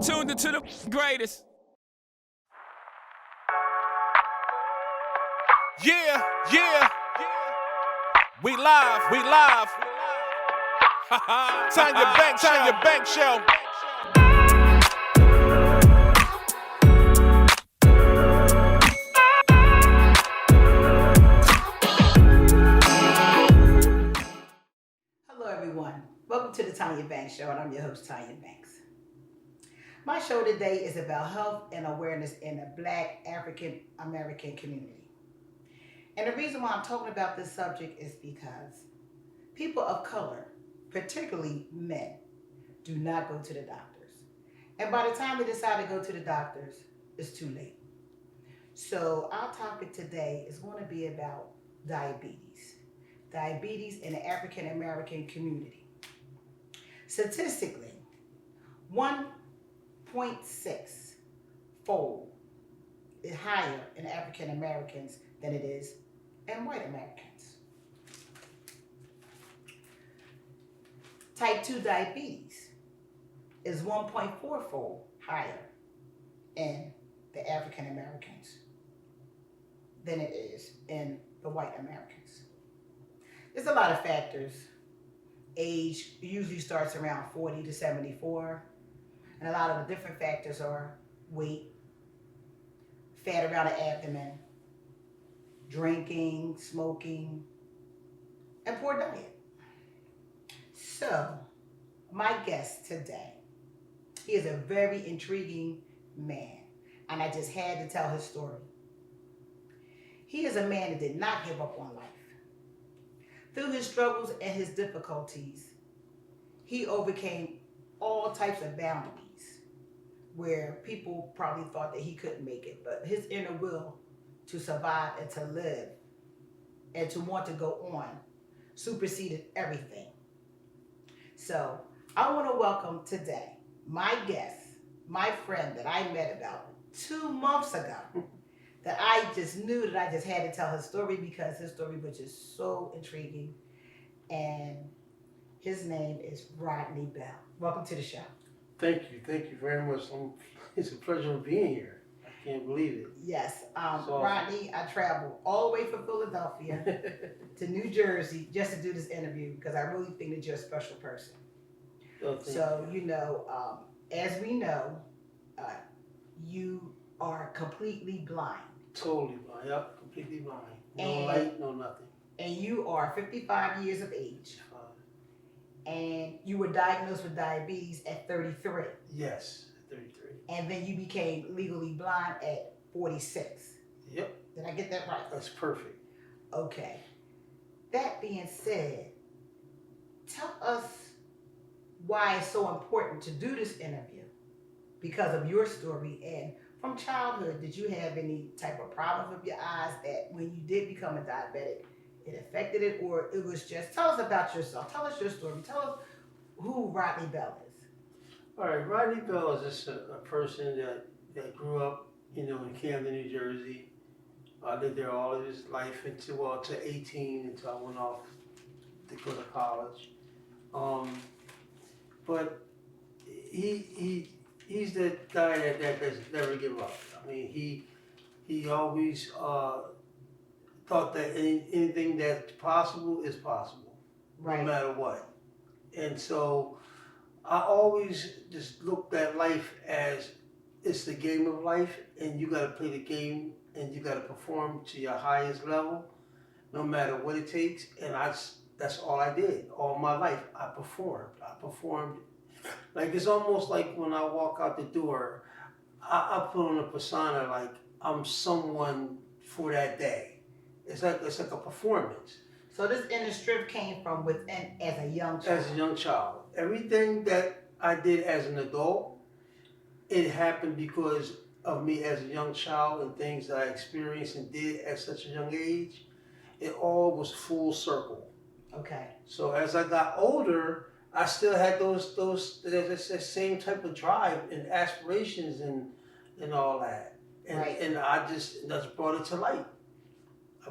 tuned into the greatest. Yeah, yeah. We live. Tanya Bank Show. Hello, everyone. Welcome to the Tanya Banks Show, and I'm your host, Tanya Banks. My show today is about health and awareness in the Black African American community. And the reason why I'm talking about this subject is because people of color, particularly men, do not go to the doctors. And by the time we decide to go to the doctors, it's too late. So our topic today is going to be about diabetes. Diabetes in the African American community. Statistically, 1.6 fold is higher in African Americans than it is in white Americans. Type 2 diabetes is 1.4 fold higher in the African Americans than it is in the white Americans. There's a lot of factors. Age usually starts around 40 to 74. And a lot of the different factors are weight, fat around the abdomen, drinking, smoking, and poor diet. So, my guest today, he is a very intriguing man. And I just had to tell his story. He is a man that did not give up on life. Through his struggles and his difficulties, he overcame all types of boundaries where people probably thought that he couldn't make it, but his inner will to survive and to live and to want to go on superseded everything. So I want to welcome today my guest, my friend that I met about 2 months ago. That I just knew that I just had to tell his story because his story was just so intriguing. And his name is Rodney Bell. Welcome to the show. Thank you very much. It's a pleasure being here. I can't believe it. Yes, awesome. Rodney, I traveled all the way from Philadelphia to New Jersey just to do this interview because I really think that you're a special person. So, you know, as we know, you are completely blind. Totally blind. Yep, completely blind. No light, no nothing. And you are 55 years of age. And you were diagnosed with diabetes at 33. Yes, at 33. And then you became legally blind at 46. Yep. Did I get that right? That's perfect. Okay. That being said, tell us why it's so important to do this interview because of your story. And from childhood, did you have any type of problems with your eyes that when you did become a diabetic, it affected it, or it was just, tell us about yourself. Tell us your story. Tell us who Rodney Bell is. All right, Rodney Bell is just a person that grew up, in Camden, New Jersey. I lived there all of his life until 18, until I went off to go to college. But he's the guy that's never give up. I mean, he always thought that anything that's possible is possible, Right. no matter what. And so I always just looked at life as it's the game of life, and you got to play the game, and you got to perform to your highest level, no matter what it takes. And that's all I did all my life. I performed. Like, it's almost like when I walk out the door, I put on a persona like I'm someone for that day. It's like a performance. So this inner strength came from within as a young child. As a young child. Everything that I did as an adult, it happened because of me as a young child and things that I experienced and did at such a young age. It all was full circle. Okay. So as I got older, I still had that same type of drive and aspirations and all that. And, right. And I just brought it to light. I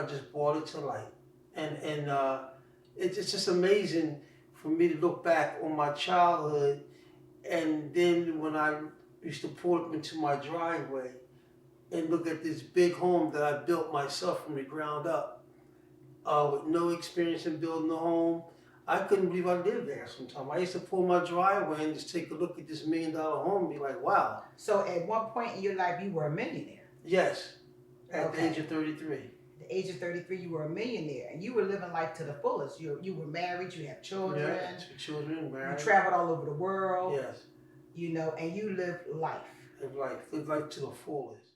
just brought it to light. And it's just amazing for me to look back on my childhood And then when I used to pull up into my driveway and look at this big home that I built myself from the ground up, with no experience in building a home, I couldn't believe I lived there sometimes. I used to pull my driveway and just take a look at this $1 million home and be like, wow. So at one point in your life, you were a millionaire. Yes, at the age of 33. The age of 33, you were a millionaire, and you were living life to the fullest. You were married, you have children. Yeah, 2 children, married. You traveled all over the world. Yes. You know, and you lived life. Live life to the fullest.